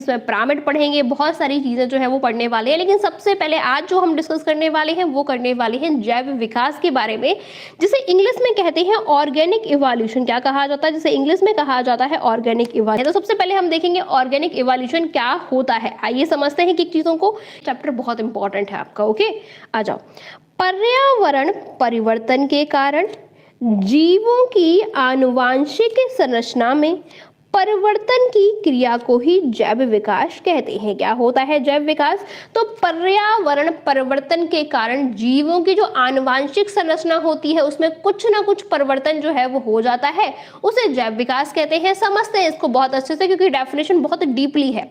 इसमें पिरामिड पढ़ेंगे, बहुत सारी चीजें जो है वो पढ़ने वाले हैं। लेकिन सबसे पहले आज जो हम डिस्कस करने वाले हैं वो करने वाले हैं जैव विकास के बारे में, जिसे इंग्लिश में कहते हैं ऑर्गेनिक इवोल्यूशन। क्या कहा जाता है? जिसे इंग्लिश में कहा जाता है ऑर्गेनिक इवोल्यूशन। तो सबसे पहले हम देखेंगे ऑर्गेनिक इवोल्यूशन क्या होता है। आइए समझते हैं कि चीजों को। चैप्टर बहुत इंपॉर्टेंट है आपका। ओके, आ जाओ। पर्यावरण परिवर्तन के कारण जीवों की आनुवांशिक संरचना में परिवर्तन की क्रिया को ही जैव विकास कहते हैं। क्या होता है जैव विकास? तो पर्यावरण परिवर्तन के कारण जीवों की जो आनुवांशिक संरचना होती है उसमें कुछ ना कुछ परिवर्तन जो है वो हो जाता है, उसे जैव विकास कहते हैं। समझते हैं इसको बहुत अच्छे से, क्योंकि डेफिनेशन बहुत डीपली है।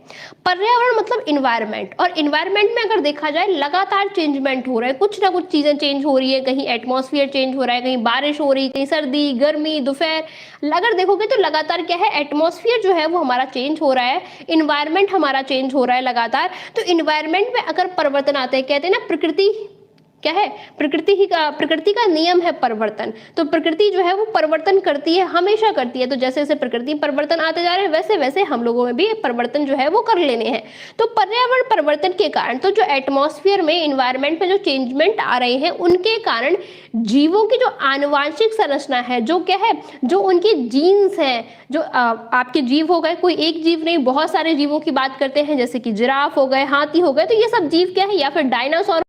पर्यावरण मतलब इन्वायरमेंट, और इन्वायरमेंट में अगर देखा जाए लगातार चेंजमेंट हो रहा है, कुछ ना कुछ चीजें चेंज हो रही है। कहीं एटमॉस्फेयर चेंज हो रहा है, कहीं बारिश हो रही है, कहीं सर्दी गर्मी दोपहर। अगर देखोगे तो लगातार क्या है, एटमॉस्फेयर जो है वो हमारा चेंज हो रहा है, इन्वायरमेंट हमारा चेंज हो रहा है लगातार। तो इन्वायरमेंट में अगर परिवर्तन आते हैं, कहते हैं ना प्रकृति क्या है, प्रकृति का नियम है परिवर्तन। तो प्रकृति जो है वो परिवर्तन करती है, हमेशा करती है। तो जैसे जैसे प्रकृति में परिवर्तन आते जा रहे हैं वैसे वैसे हम लोगों में भी परिवर्तन जो है वो कर लेने हैं। तो पर्यावरण परिवर्तन के कारण, तो जो एटमॉस्फेयर में इन्वायरमेंट में जो चेंजमेंट आ रहे हैं उनके कारण जीवों की जो आनुवांशिक संरचना है, जो क्या है, जो उनकी जीन्स हैं, जो आपके जीव हो गए, कोई एक जीव नहीं बहुत सारे जीवों की बात करते हैं, जैसे कि जिराफ हो गए, हाथी हो गए, तो ये सब जीव क्या है, या फिर डायनासोर